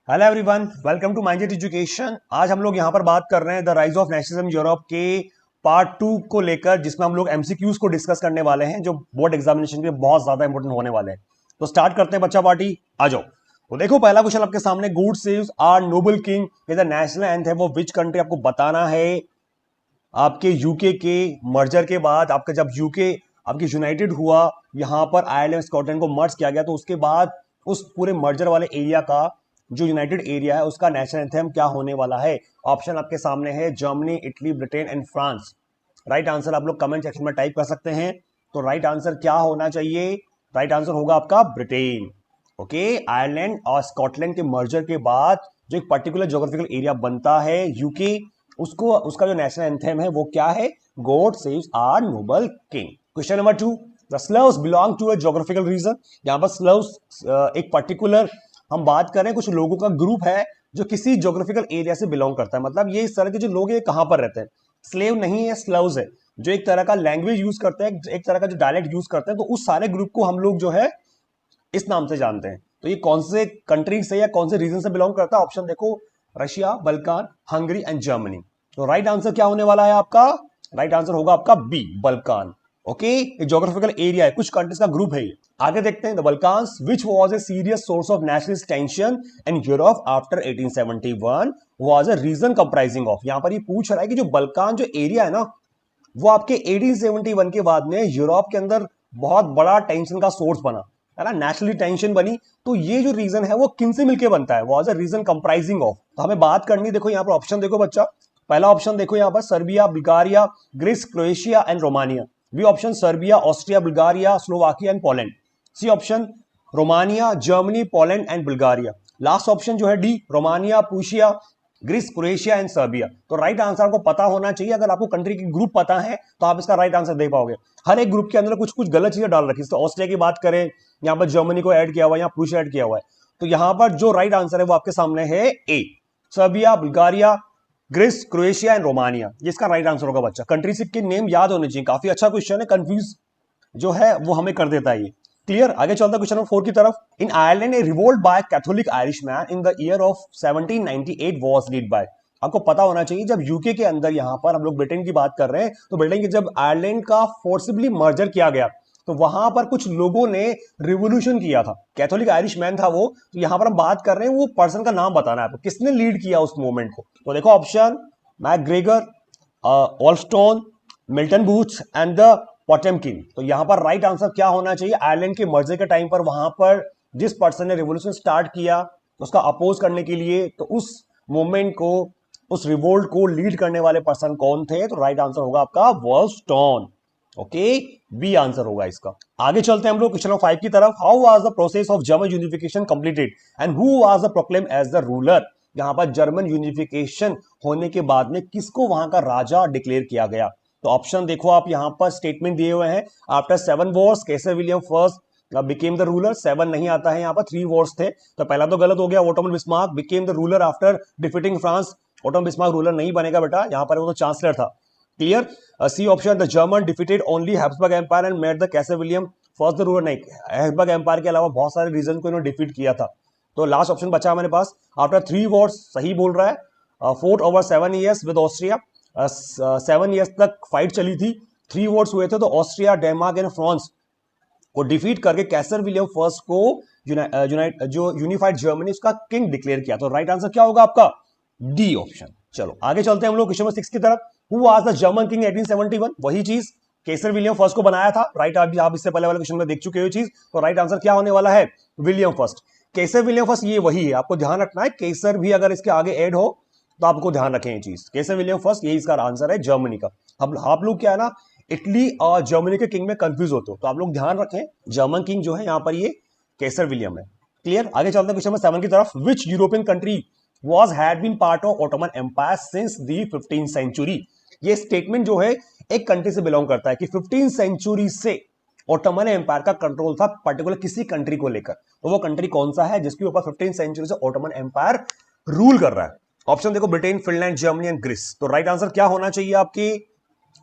Hello everyone, welcome to mindset education. आज हम लोग यहाँ पर बात कर रहे हैं the rise of nationalism Europe के पार्ट 2 को लेकर, जिसमें हम लोग एमसीक्यूज को डिस्कस करने वाले हैं जो बोर्ड एग्जामिनेशन के लिए बहुत ज्यादा इंपॉर्टेंट होने वाले हैं। तो स्टार्ट करते हैं बच्चा पार्टी, आ जाओ। तो देखो पहला क्वेश्चन आपके सामने, God saves our noble king is the national anthem of which country. आपको बताना है आपके यूके के मर्जर के बाद, आपका जब यूके आपकी यूनाइटेड हुआ, यहां पर आयरलैंड स्कॉटलैंड को मर्ज किया गया, तो उसके बाद उस पूरे मर्जर वाले एरिया का जो यूनाइटेड एरिया है उसका नेशनल एंथम क्या होने वाला है। ऑप्शन आपके सामने है Germany, Italy, Britain and France. Right answer आप लोग कमेंट सेक्शन में टाइप कर सकते हैं। तो राइट आंसर क्या होना चाहिए? राइट आंसर होगा आपका ब्रिटेन। ओके, आयरलैंड और स्कॉटलैंड के मर्जर के बाद जो एक पर्टिकुलर ज्योग्राफिकल एरिया बनता है यूके, उसको उसका जो नेशनल एंथम है वो क्या है? God saves our noble king. Question number 2, the Slavs belong to a geographical region. यहां पर स्लव्स एक पर्टिकुलर हम बात करें कुछ लोगों का ग्रुप है जो किसी ज्योग्राफिकल एरिया से बिलोंग करता है। मतलब ये इस तरह के जो लोग हैं कहां पर रहते हैं, स्लेव नहीं है, स्लव्स है, जो एक तरह का लैंग्वेज यूज करते हैं, एक तरह का जो डायलेक्ट यूज करते हैं। तो उस सारे ग्रुप को हम लोग जो है इस नाम से जानते हैं। तो ये कौन से कंट्री से या कौन से रीजन से बिलोंग करता है? ऑप्शन देखो, Russia, Balkan, Hungary and Germany. तो राइट आंसर क्या होने वाला है आपका? राइट आंसर होगा आपका बी, बल्कान। ओके, ये ज्योग्राफिकल एरिया है, कुछ कंट्रीज का ग्रुप है ये। आगे देखते हैं, the Balkans which was a serious source of nationalist tension in Europe after 1871 was a region comprising of. यहां पर ये पूछ रहा है कि जो बल्कान जो एरिया है ना, वो आपके 1871 के बाद में यूरोप के अंदर बहुत बड़ा टेंशन का सोर्स बना, है ना, नेशनली टेंशन बनी। तो ये जो रीजन है वो किन से मिलकर बनता है? Was a region comprising of. तो हमें बात करनी, देखो यहाँ पर ऑप्शन देखो बच्चा, पहला ऑप्शन देखो यहाँ पर, Serbia, Bulgaria, Greece, Croatia and Romania. B option, Serbia, Austria, Bulgaria, Slovakia and Poland. C option, Romania, Germany, Poland and Bulgaria. Last option जो है D, Romania, Prussia, Greece, Croatia and Serbia. तो right answer आपको पता होना चाहिए। अगर आपको country की ग्रुप पता है तो आप इसका राइट आंसर दे पाओगे। हर एक ग्रुप के अंदर कुछ कुछ गलत चीजें डाल रखी है। तो ऑस्ट्रिया की बात करें, यहाँ पर जर्मनी को ऐड किया हुआ है, यहाँ प्रूशिया ऐड किया हुआ है। तो यहाँ पर जो राइट आंसर है वो आपके सामने है A, Serbia, Bulgaria, Greece, Croatia and Romania. ये इसका राइट आंसर होगा बच्चा। कंट्री के नेम याद होने चाहिए। काफी अच्छा क्वेश्चन है, कंफ्यूज जो है वो हमें कर देता है ये। क्लियर? आगे चलता है क्वेश्चन नंबर 4 की तरफ। In Ireland a revolt by Catholic Irish man in the year of 1798 was lead by. आपको पता होना चाहिए, जब यूके के अंदर, यहां पर हम लोग ब्रिटेन की बात कर रहे हैं, तो ब्रिटेन के जब आयरलैंड का फोर्सिबली मर्जर किया गया, तो वहां पर कुछ लोगों ने रिवोल्यूशन किया था। कैथोलिक आयरिश मैन था वो। तो यहां पर हम बात कर रहे हैं, वो पर्सन का नाम बताना है आपको, किसने लीड किया उस मूवमेंट को। तो देखो option, McGregor, Allston, Milton Booth and the Potemkin. तो यहां पर राइट आंसर क्या होना चाहिए? आयरलैंड के मर्जर के टाइम पर वहां पर जिस पर्सन ने रिवोल्यूशन स्टार्ट किया उसका अपोज करने के लिए, तो उस मूवमेंट को, उस रिवोल्ट को लीड करने वाले पर्सन कौन थे? तो राइट आंसर होगा आपका वॉलस्टोन। ओके, बी आंसर होगा इसका। आगे चलते हैं हम लोग क्वेश्चन नंबर 5 की तरफ। How was the process of German unification completed and who was the proclaim as the ruler. यहां पर जर्मन यूनिफिकेशन होने के बाद में किसको वहां का राजा डिक्लेयर किया गया? तो ऑप्शन देखो आप, यहां पर स्टेटमेंट दिए हुए हैं। After 7 wars Kaiser William first became the ruler. 7 नहीं आता है, यहां पर 3 वॉर्स थे। तो पहला तो गलत हो गया, Ottoman Bismarck became the ruler after defeating France. Ottoman Bismarck ruler नहीं बनेगा बेटा, यहां पर वो तो चांसलर था। Clear? C option, the German defeated only Habsburg empire and made the Kaiser William first the ruler. नहीं, हैब्सबर्ग एम्पायर के अलावा बहुत सारे रीजन को इन्होंने डिफीट किया था। तो लास्ट ऑप्शन बचा हमारे पास, आफ्टर 3 वॉर्स सही बोल रहा है। Fort over 7 years with Austria. 7 years तक फाइट चली थी, 3 वॉर्स हुए थे। तो ऑस्ट्रिया, डेनमार्क एंड फ्रांस को डिफीट करके कैसर विलियम फर्स्ट को जो यूनिफाइड जर्मनी उसका किंग डिक्लेयर किया। तो राइट आंसर क्या होगा आपका? D option. चलो आगे चलते हैं हम लोग क्वेश्चन नंबर 6 की तरफ। Who was the German king 1871? वही चीज, कैसर विलियम फर्स्ट को बनाया था। राइट, अभी आप इससे पहले वाले क्वेश्चन में देख चुके हो चीज। तो राइट आंसर क्या होने वाला है? William first. Kaiser William first ये वही है, आपको ध्यान रखना है। कैसर भी अगर इसके आगे ऐड हो तो आपको ध्यान रखें ये चीज। कैसर विलियम फर्स्ट, यही इसका आंसर है जर्मनी का। अब आप लोग क्या है ना, इटली और जर्मनी के किंग में कंफ्यूज होते हो, तो आप लोग ध्यान रखें, जर्मन किंग जो है यहाँ पर ये कैसर विलियम है। क्लियर? आगे चलते हैं क्वेश्चन नंबर 7 की तरफ। Which European country was had been part of Ottoman Empire since the 15th century? ये स्टेटमेंट जो है एक कंट्री से बिलोंग करता है कि 15th सेंचुरी से ओटोमन एम्पायर का कंट्रोल था पर्टिकुलर किसी कंट्री को लेकर। तो वो कंट्री कौन सा है जिसके ऊपर 15th सेंचुरी से ओटोमन एम्पायर रूल कर रहा है? ऑप्शन देखो, Britain, Finland, Germany and Greece. तो राइट आंसर क्या होना चाहिए आपकी?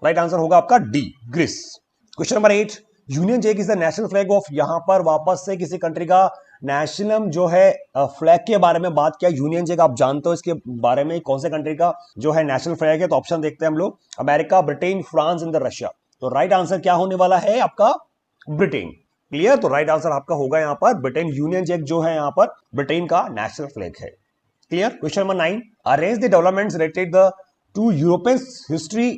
राइट आंसर होगा आपका D, Greece. Question number 8, union jack is the national flag of. यहां पर वापस से किसी कंट्री का नेशनल जो है फ्लैग के बारे में बात किया, यूनियन जैक आप जानते हो इसके बारे में, कौन से कंट्री का जो है नेशनल फ्लैग है, तो ऑप्शन देखते हैं हम लोग, America, Britain, France and Russia. तो राइट आंसर क्या होने वाला है आपका, ब्रिटेन। क्लियर, तो राइट आंसर आपका होगा यहाँ पर ब्रिटेन। यूनियन जैक जो है यहाँ पर ब्रिटेन का नेशनल फ्लैग है। Clear. Question number 9, arrange the developments related the two European history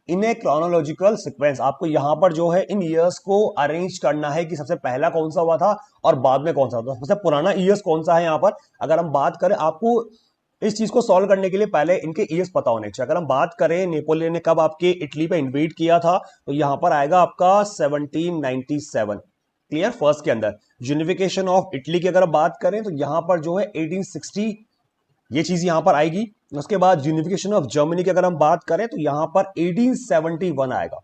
in A chronological sequence. आपको यहां पर जो है इन ईयर्स को अरेंज करना है कि सबसे पहला कौन सा हुआ था और बाद में कौन सा हुआ था, सबसे पुराना ईयर्स कौन सा है। यहां पर अगर हम बात करें, आपको इस चीज को सॉल्व करने के लिए पहले इनके ईयर्स पता होने चाहिए। अगर हम बात करें नेपोलियन ने कब आपके इटली पे इन्वेड किया था, तो यहां पर आएगा आपका 1797। क्लियर, फर्स्ट के अंदर। यूनिफिकेशन ऑफ इटली की अगर बात करें तो यहां पर जो है 1860, ये चीज यहां पर आएगी। उसके बाद यूनिफिकेशन ऑफ जर्मनी की अगर हम बात करें तो यहां पर 1871 आएगा।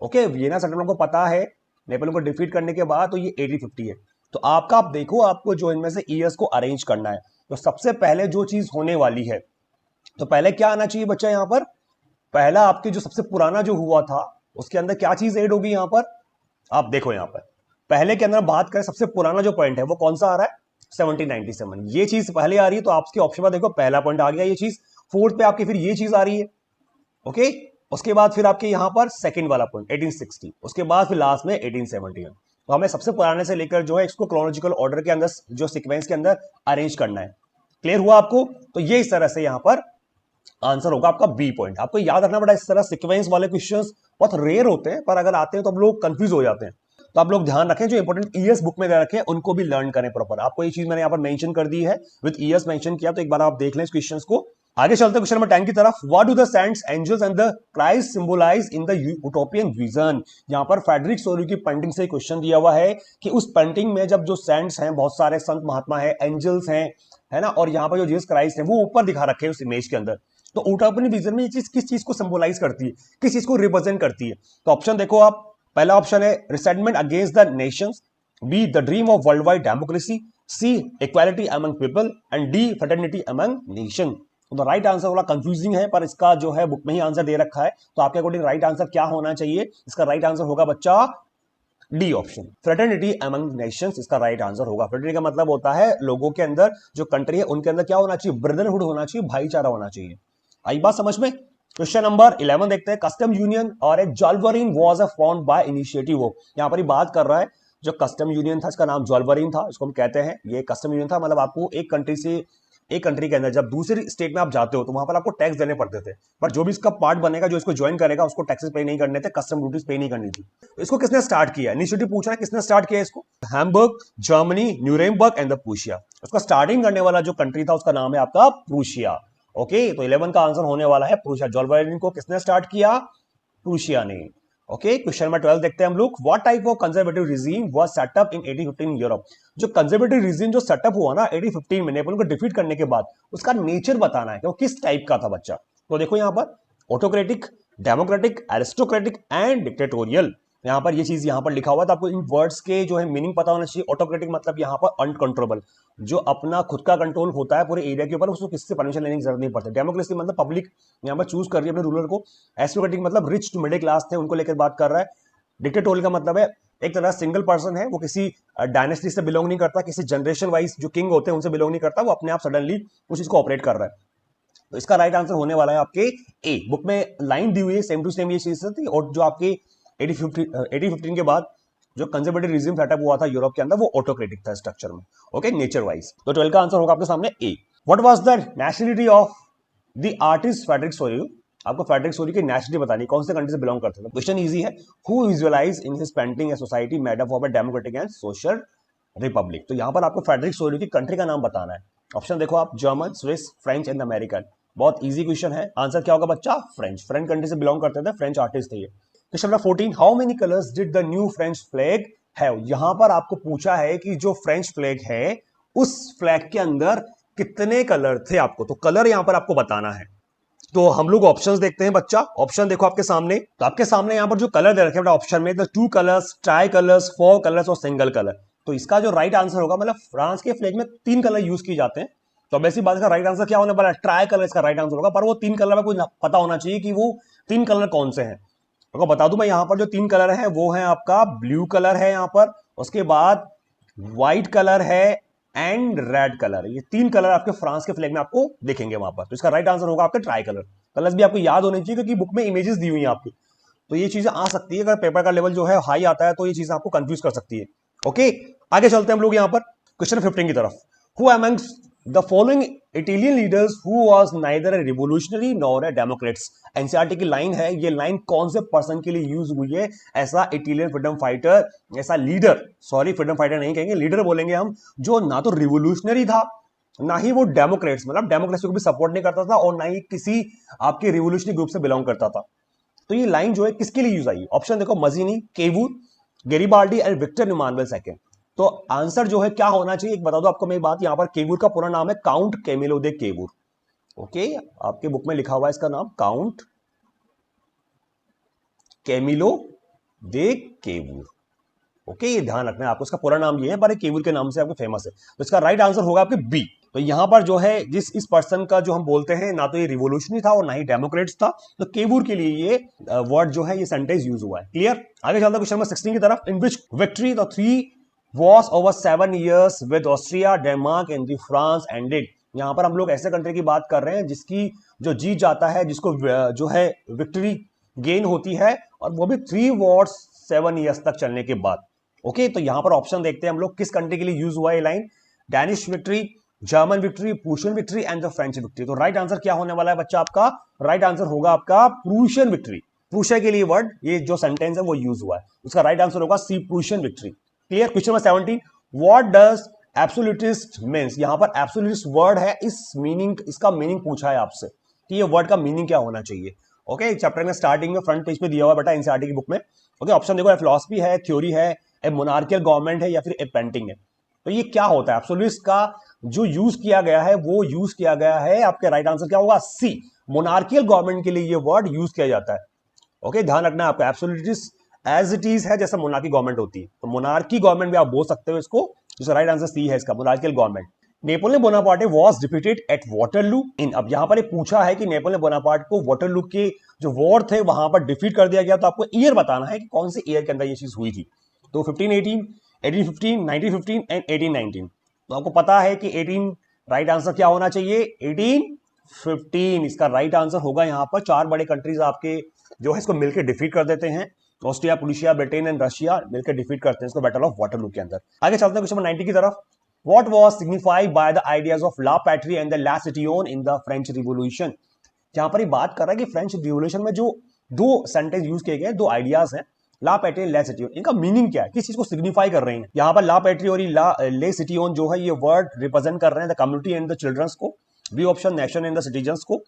ओके, वियना सेटलमेंट को पता है नेपोलियन को डिफीट करने के बाद, तो ये 1850 है। तो आपका आप देखो, आपको जो इनमें से ईयर्स को अरेंज करना है। तो सबसे पहले जो चीज होने वाली है, तो पहले क्या आना चाहिए बच्चा, यहां पर पहला आपके जो सबसे पुराना जो हुआ था उसके अंदर क्या चीज ऐड होगी। यहां पर आप देखो, यहां पर पहले के अंदर बात करें, सबसे पुराना जो पॉइंट है वो कौन सा आ रहा है, 1797। ये चीज पहले आ रही है, तो आपके ऑप्शन में देखो पहला पॉइंट आ गया ये चीज। फोर्थ पे आपकी फिर ये चीज आ रही है। ओके, उसके बाद फिर आपके यहां पर सेकंड वाला पॉइंट 1860, उसके बाद फिर लास्ट में 1871। तो हमें सबसे पुराने से लेकर जो है इसको क्रोनोलॉजिकल ऑर्डर के अंदर, जो सीक्वेंस के अंदर अरेंज करना है। क्लियर हुआ आपको। तो ये इस तरह से यहां पर आंसर होगा आपका बी पॉइंट। आपको याद रखना पड़ा, इस तरह सीक्वेंस वाले क्वेश्चंस बहुत रेयर होते हैं, पर अगर आते हैं तो हम लोग कंफ्यूज हो जाते हैं। तो आप लोग ध्यान रखें, जो इंपॉर्टेंट ईयर्स बुक में दे रखे हैं उनको भी लर्न करें प्रॉपर। आपको ये चीज मैंने यहाँ पर मेंशन कर दी है, विद ईयर्स मेंशन किया, तो एक बार आप देख लें इस क्वेश्चंस को। आगे चलते हैं क्वेश्चन नंबर 10 की तरफ। What do the saints, angels and the Christ symbolise in the utopian vision. यहाँ पर फ्रेडरिक सोरी की पेंटिंग से क्वेश्चन दिया हुआ है कि उस पेंटिंग में जब जो सेंट्स हैं, बहुत सारे संत महात्मा है, एंजल्स हैं, है ना, और यहाँ पर जो जीसस क्राइस्ट है वो ऊपर दिखा रखे हैं उस इमेज के अंदर। तो यूटोपियन विजन में ये चीज किस चीज को सिंबलाइज करती है, किस चीज को रिप्रेजेंट करती है। तो ऑप्शन देखो आप, पहला ऑप्शन है resentment against the nations, B the dream of world wide democracy, C equality among people and D fraternity among nation. तो राइट आंसर थोड़ा कंफ्यूजिंग है, पर इसका जो है बुक में ही आंसर दे रखा है। तो आपके अकॉर्डिंग राइट आंसर क्या होना चाहिए, इसका राइट आंसर होगा बच्चा D option, fraternity among Nations इसका राइट आंसर होगा। फ्रेटर्निटी का मतलब होता है लोगों के अंदर, जो कंट्री है उनके अंदर क्या होना चाहिए, ब्रदरहुड होना चाहिए, भाईचारा होना चाहिए। आई बात समझ में। क्वेश्चन नंबर 11 देखते हैं। कस्टम यूनियन और एक जॉल्वरिन was a formed by initiative of. यहां पर ही बात कर रहा है, जो कस्टम यूनियन था इसका नाम जॉल्वरिन था, इसको हम कहते हैं। ये कस्टम यूनियन था, मतलब आपको एक कंट्री से, एक कंट्री के अंदर जब दूसरी स्टेट में आप जाते हो तो वहां पर आपको टैक्स देने पड़ते थे, पर जो भी इसका पार्ट बनेगा, जो इसको ज्वाइन करेगा, उसको टैक्सेस पे नहीं करने थे, कस्टम ड्यूटीज पे नहीं करनी थी। तो इसको किसने स्टार्ट किया, इनिशिएटिव पूछ रहा है किसने स्टार्ट किया इसको। Hamburg, Germany, Nuremberg and the Prussia. उसका स्टार्टिंग करने वाला जो कंट्री था उसका नाम है आपका प्रूशिया। ओके, तो 11 का आंसर होने वाला है प्रूशिया। जॉल्वरिन को किसने स्टार्ट किया, प्रूशिया ने। ओके, क्वेश्चन नंबर 12 देखते हैं हम लोग। What type of conservative regime was setup in 1815 in Europe. जो कंजर्वेटिव रिजीम जो सेटअप हुआ ना 1815 में नेपोलियन को डिफीट करने के बाद, उसका नेचर बताना है कि वो किस टाइप का था बच्चा। तो देखो यहाँ पर autocratic, democratic, aristocratic and dictatorial. यहाँ पर ये चीज यहाँ पर लिखा हुआ है, तो आपको इन वर्ड्स के जो है मीनिंग पता होना चाहिए। ऑटोक्रेटिक मतलब यहाँ पर अनकंट्रोलेबल, जो अपना खुद का कंट्रोल होता है पूरे एरिया के ऊपर, उसको किसी से परमिशन लेने की जरूरत नहीं पड़ती। डेमोक्रेसी मतलब पब्लिक यहाँ पर चूज कर रही है अपने रूलर को। एरिस्टोक्रेटिक मतलब रिच टू मिडिल क्लास थे उनको लेकर बात कर रहा है। डिक्टेटोरियल का मतलब है एक तरह सिंगल पर्सन है, वो किसी डायनेस्टी से बिलोंग नहीं करता, किसी जनरेशन वाइज जो किंग होते हैं उनसे बिलोंग नहीं करता, वो अपने आप सडनली उस चीज को ऑपरेट कर रहा है। तो इसका राइट आंसर होने वाला है आपके ए। बुक में लाइन दी हुई है सेम टू सेम ये चीज थी। और जो आपके 1815 के बाद जो कंजर्वेटिव रिजीम सेटअप हुआ था यूरोप के अंदर, वो ऑटोक्रेटिक था स्ट्रक्चर में। Okay, nature wise. तो 12 का आंसर होगा आपके सामने A. What was the nationality of the artist Frederic Sorrieu. आपको फ्रेडरिक सोरी की नेशनलिटी बतानी, कौन से कंट्री से बिलोंग करते थे। क्वेश्चन इजी है। Who visualised in his painting a society made up of a democratic and social republic. तो यहां पर आपको फ्रेडरिक सोरी की कंट्री का नाम बताना है। ऑप्शन देखो आप, German, Swiss, French and American. बहुत इजी क्वेश्चन है। आंसर क्या होगा बच्चा, फ्रेंच। फ्रेंच कंट्री से बिलोंग करते थे, फ्रेंच आर्टिस्ट थे ये। Question number 14, how many colours did the new French flag have. यहां पर आपको पूछा है कि जो फ्रेंच फ्लैग है उस फ्लैग के अंदर कितने कलर थे आपको। तो कलर यहां पर आपको बताना है। तो हम लोग ऑप्शंस देखते हैं बच्चा। ऑप्शन देखो आपके सामने, तो आपके सामने यहां पर जो कलर दे रखे हैं ऑप्शन में, the 2 colours, try colours, 4 colours और सिंगल कलर। तो इसका जो राइट आंसर होगा, मतलब फ्रांस के फ्लैग में 3 कलर यूज किए जाते हैं, तो अब ऐसी बात का राइट आंसर क्या होने वाला है, ट्राई कलर इसका राइट आंसर होगा। पर वो 3 कलर में कुछ पता होना चाहिए कि वो 3 कलर कौन से हैं। तो बता दूं मैं, यहां पर जो 3 कलर है वो है आपका ब्लू कलर है यहाँ पर, उसके बाद व्हाइट कलर है, एंड रेड कलर। ये तीन कलर आपके फ्रांस के फ्लैग में आपको दिखेंगे वहां पर। तो इसका राइट आंसर होगा आपका ट्राई कलर। कलर्स भी आपको याद होने चाहिए क्योंकि बुक में इमेजेस दी हुई हैं आपकी, तो ये चीजें आ सकती है। अगर पेपर का लेवल जो है हाई आता है तो ये चीजें आपको कंफ्यूज कर सकती है। ओके, आगे चलते हैं हम लोग यहाँ पर क्वेश्चन 15 की तरफ। Who amongst the following Italian leaders who was neither A revolutionary nor a Democrats. NCERT की लाइन है, ये लाइन कौन से पर्सन के लिए यूज हुई है? ऐसा इटालियन फ्रीडम फाइटर, ऐसा लीडर, सॉरी फ्रीडम फाइटर नहीं कहेंगे, लीडर बोलेंगे हम, जो ना तो रिवोल्यूशनरी था ना ही वो डेमोक्रेट्स मतलब डेमोक्रेसी को भी सपोर्ट नहीं करता था और ना ही किसी आपके रिवोल्यूशनरी ग्रुप से बिलोंग करता था। तो ये लाइन जो है किसके लिए यूज आई? ऑप्शन देखो, Mazzini, Cavour, Garibaldi and Victor Emmanuel second. तो आंसर जो है क्या होना चाहिए, एक बता दो आपको मैं बात। यहां पर केवूर का पूरा नाम है काउंट कैमिलो दे केवूर। ओके, आपके बुक में लिखा हुआ है इसका नाम काउंट कैमिलो दे केवूर। ओके, ये ध्यान रखना है आपको, इसका पूरा नाम ये है पर केवूर के नाम से आपको फेमस है। तो इसका राइट आंसर होगा आपके बी। तो यहां पर जो है इस पर्सन का जो हम बोलते हैं, ना तो ये रिवोल्यूशनरी था और ना ही डेमोक्रेट्स था, तो केवूर के लिए ये वर्ड जो है, ये सेंटेंस यूज हुआ है। क्लियर? आगे चलता है क्वेश्चन नंबर 16 की तरफ। In which victory the three wars over 7 years with Austria, Denmark and the France ended. यहां पर हम लोग ऐसे कंट्री की बात कर रहे हैं जिसकी जो जीत जाता है, जिसको जो है विक्ट्री गेन होती है, और वो भी 3 वॉर्स 7 years तक चलने के बाद। ओके, तो यहां पर ऑप्शन देखते हैं हम लोग किस कंट्री के लिए यूज हुआ है line. Danish victory, German victory, Prussian victory and the French victory. तो राइट आंसर क्या होने वाला है बच्चा आपका? राइट आंसर होगा आपका प्रूशियन विक्ट्री। प्रूशिया के लिए वर्ड, ये जो सेंटेंस है वो यूज हुआ है, उसका राइट आंसर होगा C, Prussian victory. Clear? Question number 17, what does absolutist means. यहां पर एब्सोल्यूटिस्ट वर्ड है, इसका मीनिंग पूछा है आपसे कि ये वर्ड का मीनिंग क्या होना चाहिए। ओके, चैप्टर में स्टार्टिंग में फ्रंट पेज पे दिया हुआ बेटा एनसीईआरटी की बुक में। ओके, ऑप्शन देखो, फिलॉसफी है, थ्योरी है, ए मोनार्कियल गवर्नमेंट है, या फिर ए पेंटिंग है। तो ये क्या होता है? एब्सोल्यूटिस्ट का जो यूज किया गया है वो यूज किया गया है, आपके राइट आंसर क्या होगा? सी, मोनार्कियल गवर्नमेंट के लिए ये वर्ड यूज किया जाता है। ओके, ध्यान रखना है आपका, एब्सोल्यूटिस्ट एज इट इज है जैसे मोनार्की गवर्नमेंट होती है, तो मोनार्की गवर्नमेंट भी आप बोल सकते हो इसको, जिसका राइट आंसर सी है इसका, monarchial government. Napoleon Bonaparte was defeated at Waterloo in. अब यहां पर पूछा है कि नेपोलियन बोनापार्ट को वाटरलू के जो वॉर थे वहां पर डिफीट कर दिया गया, तो आपको ईयर बताना है कि कौन से ईयर के अंदर ये चीज हुई थी। तो 1518, 1815, 1915 एंड 1819। तो आपको पता है कि 18 राइट आंसर क्या होना चाहिए? 1815 इसका राइट आंसर होगा। यहां पर 4 बड़े कंट्रीज आपके जो है इसको मिलकर डिफीट कर देते हैं, Austria, Prussia, Britain and Russia मिलकर डिफीट करते हैं इसको बैटल ऑफ वाटरलू के अंदर। आगे चलते हैं क्वेश्चन नंबर 90 की तरफ। What was signified by the ideas of La Patrie and the La Citoyenne in the French Revolution? जहां पर ये बात कर रहा है कि फ्रेंच रिवोल्यूशन में जो 2 सेंटेंस यूज किए गए, 2 आइडियाज हैं, ला पैट्री, ला सिटियोन, इनका मीनिंग क्या है, किस चीज को सिग्निफाई कर रहे हैं? यहां पर ला पैट्री और ले सिटियोन जो है ये वर्ड रिप्रेजेंट कर रहे हैं the community and the childrens को। B option nation and the citizens को।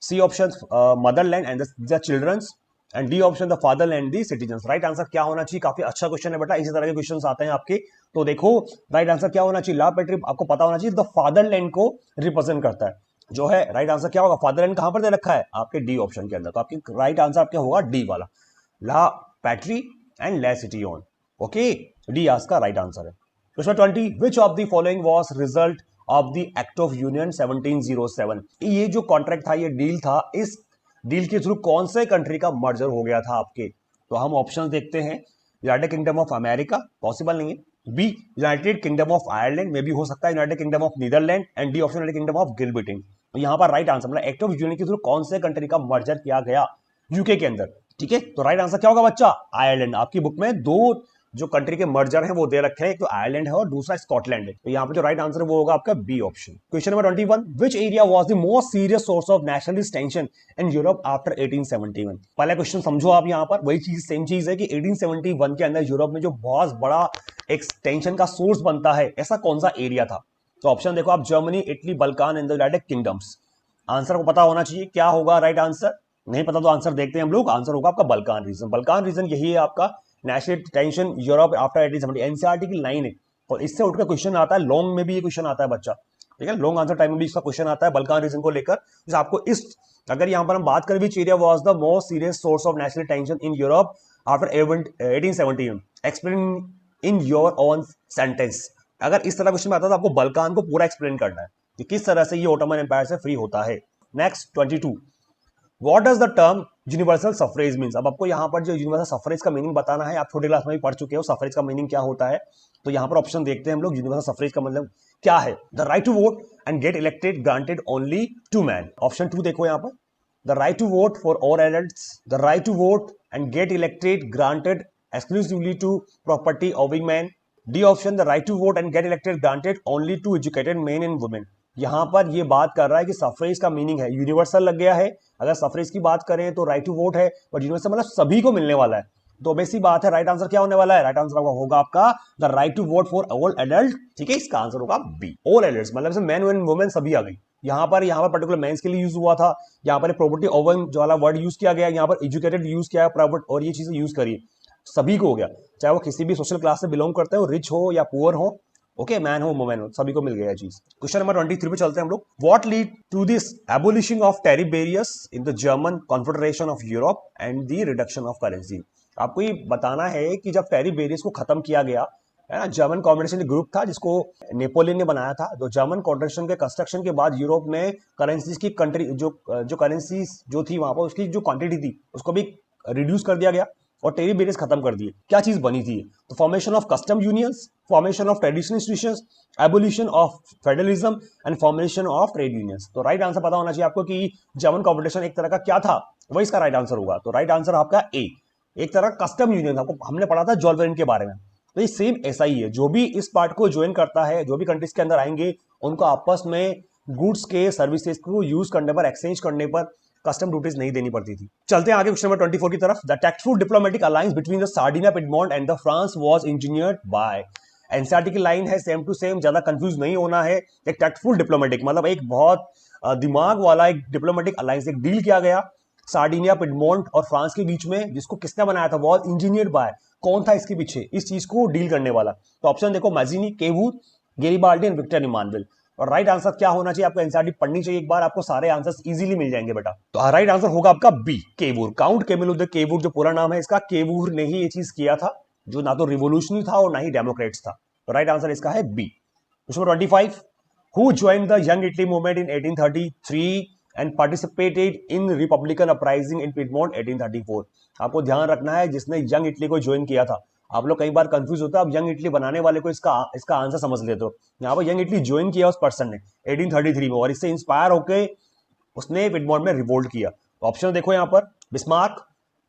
C option motherland and the childrens and D option the fatherland the citizens. Right answer क्या होना चाहिए? काफी अच्छा क्वेश्चन है बेटा, इसी तरह के क्वेश्चंस आते हैं आपके। तो देखो राइट आंसर क्या होना चाहिए, ला पैट्री आपको पता होना चाहिए द फादरलैंड को रिप्रेजेंट करता है, जो है राइट आंसर क्या होगा? फादरलैंड कहां पर दे रखा है? आपके डी ऑप्शन के अंदर। तो आपकी राइट आंसर आपका होगा डी वाला, ला पैट्री एंड ला सिटियोन। ओके, डी आज का राइट आंसर है। Question 20, which of the following was result of the act of union 1707। ये जो कॉन्ट्रैक्ट था, ये डील था, इस डील के थ्रू कौन से कंट्री का मर्जर हो गया था आपके? तो हम ऑप्शंस देखते हैं। United Kingdom of America, possible नहीं है। B, United Kingdom of Ireland, में भी हो सकता है United Kingdom of Netherland, and D option United Kingdom of Great Britain. तो यहां पर राइट आंसर मतलब एक्ट ऑफ यूनियन के थ्रू कौन से कंट्री का मर्जर किया गया यूके के अंदर? ठीक है, तो राइट आंसर क्या होगा बच्चा? आयरलैंड। आपकी बुक में 2 जो कंट्री के मर्जर हैं वो दे रखे हैं, एक तो आयरलैंड है और दूसरा स्कॉटलैंड है। तो यहाँ पे जो राइट आंसर है वो होगा आपका B option. Question number 21, which area was the most serious source of nationalist tension in Europe after 1871। पहला क्वेश्चन समझो आप, यहाँ पर वही चीज सेम चीज है कि 1871 के अंदर यूरोप में जो बहुत बड़ा एक टेंशन का सोर्स बनता है, ऐसा कौन सा एरिया था? तो ऑप्शन देखो आप, Germany, Italy, Balkan and the United kingdoms. Answer को पता होना चाहिए क्या होगा राइट आंसर। नहीं पता तो आंसर देखते हैं हम लोग। आंसर होगा आपका बल्कान रीजन। बल्कान रीजन यही है आपका national tension Europe after 1870। NCERT की लाइन है और इससे उठकर क्वेश्चन आता है, लॉन्ग में भी ये क्वेश्चन आता है बच्चा, ठीक है, लॉन्ग आंसर टाइम में भी इसका क्वेश्चन आता है बल्कान रीजन को लेकर। तो आपको इस, अगर यहां पर हम बात करें विच area was the most serious source of national tension in Europe after 1870, explain in your own sentence. अगर इस तरह क्वेश्चन में आता है तो आपको बल्कान को पूरा एक्सप्लेन करना है कि किस तरह से ये ऑटोमन एम्पायर से फ्री होता है। Next 22, what does the term universal suffrage means. अब आपको यहाँ पर जो यूनिवर्सल सफरेज का मीनिंग बताना है, आप छोटी क्लास में भी पढ़ चुके हो सफरेज का मीनिंग क्या होता है। तो यहाँ पर ऑप्शन देखते हैं हम लोग, यूनिवर्सल सफरेज का मतलब क्या है? The right to vote and get elected granted only to man. Option 2 देखो यहाँ पर, the right to vote for all adults, the right to vote and get elected granted exclusively to property owing men. D option, the right to vote and get elected granted only to educated men and women. यहां पर ये बात कर रहा है कि suffrage का meaning है यूनिवर्सल लग गया है। अगर सफरेज की बात करें तो राइट टू वोट है, बट यूनिवर्सल मतलब सभी को मिलने वाला है। तो बेसिक बात है, राइट आंसर क्या होने वाला है? राइट आंसर होगा आपका the right to vote for all adult. ठीक है, इसका आंसर होगा बी, ऑल एडल्ट्स, मतलब मैन एंड वुमेन सभी आ गई। यहाँ पर पर्टिकुलर मेंस के लिए यूज हुआ था। यहाँ पर प्रॉपर्टी ओवन जो वाला वर्ड यूज किया गया, यहाँ पर एजुकेटेड यूज किया है, प्राइवेट और ये चीजें यूज करी, सभी को हो गया, चाहे वो किसी भी सोशल क्लास से बिलोंग करते हो, रिच हो या पुअर हो, ओके, मैन हो वुमेन हो, सभी को मिल गया चीज। क्वेश्चन नंबर 23 पे चलते हैं हम लोग। What lead to this abolishing of tariff barriers in the German confederation of Europe and the reduction of currency. आपको ये बताना है कि जब टैरिफ बैरियर्स को खत्म किया गया है ना, जर्मन कॉन्फेडरेशन ग्रुप था जिसको नेपोलियन ने बनाया था। तो जर्मन कॉन्फेडरेशन के कंस्ट्रक्शन के बाद यूरोप में करेंसीज की कंट्री जो करेंसीज जो थी वहां पर उसकी जो क्वांटिटी थी उसको भी रिड्यूस कर दिया गया और टैरिफ बैरियर्स खत्म कर दिए। क्या चीज बनी थी? तो formation of custom unions, formation of traditional institutions, abolition of federalism and formation of trade unions. तो राइट आंसर पता होना चाहिए आपको कि जर्मन कॉन्फेडरेशन एक तरह का क्या था, वही इसका राइट आंसर होगा। तो राइट आंसर आपका ए, एक तरह का कस्टम यूनियन। आपको हमने पढ़ा था जॉल्वेरिन के बारे में, तो ये सेम ऐसा ही है। जो भी इस पार्ट को ज्वाइन करता है, जो भी कंट्रीज के अंदर आएंगे, उनको आपस में गुड्स के सर्विसेज को यूज करने पर, एक्सचेंज करने पर कस्टम ड्यूटीज नहीं देनी पड़ती थी। चलते हैं आगे क्वेश्चन नंबर 24 की तरफ। The tactful diplomatic alliance between the Sardinia, Piedmont and the France was engineered by. NCERT की लाइन है, सेम टू सेम, ज्यादा कंफ्यूज नहीं होना है। एक टैक्टफुल डिप्लोमेटिक मतलब एक बहुत दिमाग वाला एक डिप्लोमेटिक अलायंस, एक डील किया गया सार्डिनिया, पिडमोंट और फ्रांस के बीच में, जिसको किसने बनाया था? Was engineered by. कौन था इसके पीछे इस चीज को डील करने वाला? तो ऑप्शन देखो, Mazzini, Cavour, Garibaldi and Victor Emmanuel. और राइट आंसर क्या होना चाहिए? आपको एनसीईआरटी पढ़नी चाहिए एक बार, आपको सारे आंसर्स इजीली मिल जाएंगे बेटा। तो राइट आंसर होगा आपका बी, केवूर। काउंट कैमिल केवूर जो पूरा नाम है इसका, केवूर ने ही ये चीज किया था, जो ना तो रिवोल्यूशनरी था और ना ही डेमोक्रेट्स था। तो राइट आंसर इसका है B. Question number 25, who joined the young Italy movement in 1833 and participated in republican uprising in Piedmont 1834। आपको ध्यान रखना है जिसने यंग इटली को ज्वाइन किया था। आप लोग कई बार कंफ्यूज होता है, अब यंग इटली बनाने वाले को इसका आंसर समझ लेते हो। यहाँ पर यंग इटली ज्वाइन किया उस पर्सन ने 1833 में, और इससे इंस्पायर होकर उसने पिडमोंट में रिवोल्ट किया। तो ऑप्शन देखो यहाँ पर, Bismarck,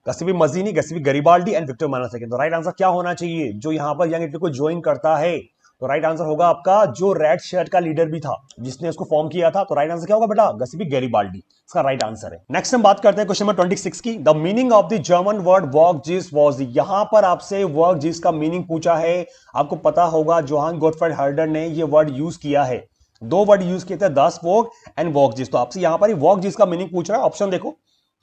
गस्सीवी मजीनी, गस्सीवी गरीबाल्डी and Victor Emmanuel II। तो राइट आंसर क्या होना चाहिए? जो यहाँ पर यंग इटली को ज्वाइन करता है, तो राइट आंसर होगा आपका जो रेड शर्ट का लीडर भी था, जिसने उसको फॉर्म किया था। तो राइट आंसर क्या होगा बेटा? गस्सीवी गैरिबाल्डी, इसका राइट आंसर है। नेक्स्ट हम बात करते हैं क्वेश्चन नंबर 26 की। The meaning of the German word Volksgeist was. यहां पर आपसे वर्कजीस का मीनिंग पूछा है। आपको पता होगा जोहान गोटफ्रेड हर्डर ने ये वर्ड यूज किया है। दो वर्ड यूज किए थे, दस वोक एंड वर्कजीस। तो आपसे यहां पर वर्कजीस का मीनिंग पूछ रहा है। ऑप्शन देखो,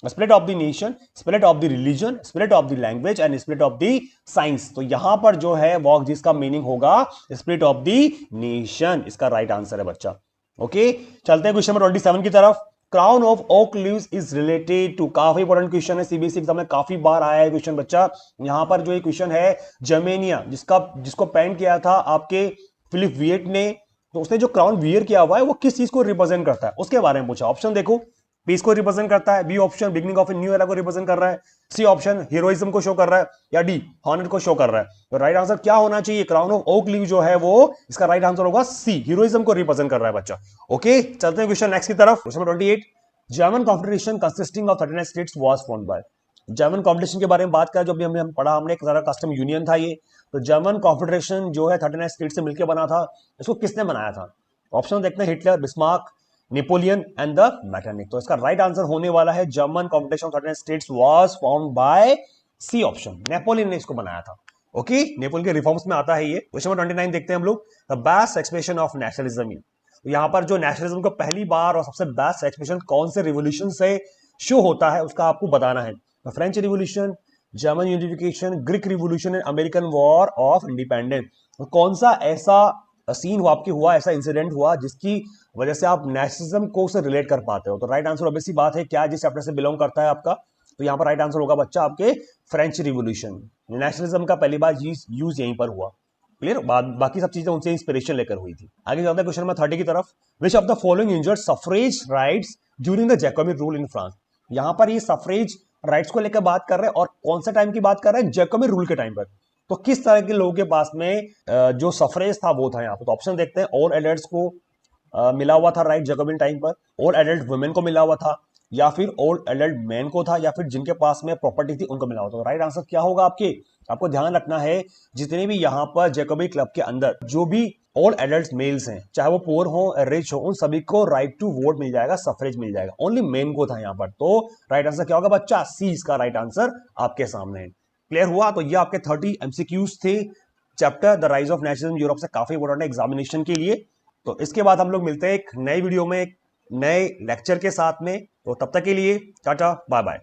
split of the nation, split of the religion, split of the language and split of the science. तो यहां पर जो है वर्क जिसका मीनिंग होगा स्प्लिट ऑफ द नेशन, इसका राइट आंसर है बच्चा। ओके, चलते हैं क्वेश्चन नंबर 27 की तरफ। Crown of oak leaves is related to. काफी इंपॉर्टेंट क्वेश्चन है, सीबीएसई एग्जाम में काफी बार आया है क्वेश्चन बच्चा। यहां पर जो ये क्वेश्चन है, जर्मेनिया जिसको पेंट किया था आपके फिलिप वियट ने, तो उसने जो क्राउन वियर किया हुआ है वो किस चीज को रिप्रेजेंट करता है उसके बारे में पूछा। ऑप्शन देखो, पीस को रिप्रेजेंट करता है, B option beginning of a new era को रिप्रेजेंट कर रहा है, सी ऑप्शन हीरोइज्म को शो कर रहा है, या डी हॉनर को शो कर रहा है। तो राइट आंसर क्या होना चाहिए? क्राउन ऑफ ओक लीव जो है वो इसका राइट आंसर होगा सी, हीरोइज्म को रिप्रेजेंट कर रहा है बच्चा। ओके, चलते हैं क्वेश्चन नेक्स्ट की तरफ। Question number 28, German confederation consisting of 39 states was formed bye. German confederation के बारे में बात करें, जो भी हमने पढ़ा, हमने एक तरह कस्टम यूनियन था ये। तो जर्मन कॉन्फेडरेशन जो है 39 स्टेट से मिलकर बना था। इसको किसने बनाया था? ऑप्शन देखते हैं, Hitler, Bismarck, Napoleon and the Metternich. तो इसका राइट आंसर होने वाला है German confederation of 39 states was formed by C option, Napoleon ने इसको बनाया था। ओके, नेपोलियन के रिफॉर्म्स में आता है ये। क्वेश्चन नंबर 29 देखते हैं हम लोग, the best expression of nationalism. तो यहां पर जो नेशनलिज्म को पहली बार और सबसे बेस्ट एक्सप्रेशन कौन से रिवोल्यूशन से शो होता है उसका आपको बताना है। French revolution, German unification, Greek revolution and American war of independence. तो कौन सा ऐसा सीन हुआ आपके, हुआ ऐसा इंसिडेंट हुआ जिसकी वजह से आप नेशनलिज्म को से रिलेट कर पाते हो? तो राइट आंसर ऑब्वियसली बात है क्या जिस चैप्टर से बिलोंग करता है आपका। तो यहाँ पर राइट आंसर होगा बच्चा आपके फ्रेंच रिवोल्यूशन। नेशनलिज्म का पहली बार यूज यहीं पर हुआ। क्लियर? बाकी सब चीजें उनसे इंस्पिरेशन लेकर हुई थी। आगे चलते हैं क्वेश्चन नंबर 30 की तरफ। Which of the following injured suffrage rights during the Jacobian rule in France. यहाँ पर ये सफरेज राइट्स को लेकर बात कर रहे हैं और कौन सा टाइम की बात कर रहे हैं? जैकोबिन रूल के टाइम पर। तो किस तरह के लोगों के पास में जो सफरेज था वो था यहाँ पर। तो ऑप्शन देखते हैं, ऑल एडल्ट्स को मिला हुआ था राइट जैकोबिन टाइम पर, ऑल एडल्ट वुमेन को मिला हुआ था, या फिर ऑल एडल्ट मैन को था, या फिर जिनके पास में प्रॉपर्टी थी उनको मिला हुआ था। तो राइट आंसर क्या होगा आपको ध्यान रखना है, जितने भी यहाँ पर जैकोबी क्लब के अंदर जो भी ऑल एडल्ट मेल्स हैं, चाहे वो पुअर हो रिच हो, उन सभी को राइट टू वोट मिल जाएगा, सफरेज मिल जाएगा। ओनली मेन को था यहाँ पर। तो राइट आंसर क्या होगा बच्चा? सी इसका राइट आंसर आपके सामने है। क्लियर हुआ? तो ये आपके 30 एमसीक्यूज थे chapter the rise of nationalism Europe से, काफी इंपॉर्टेंट है एग्जामिनेशन के लिए। तो इसके बाद हम लोग मिलते हैं एक नई वीडियो में, एक नए लेक्चर के साथ में। तो तब तक के लिए टाटा बाय बाय।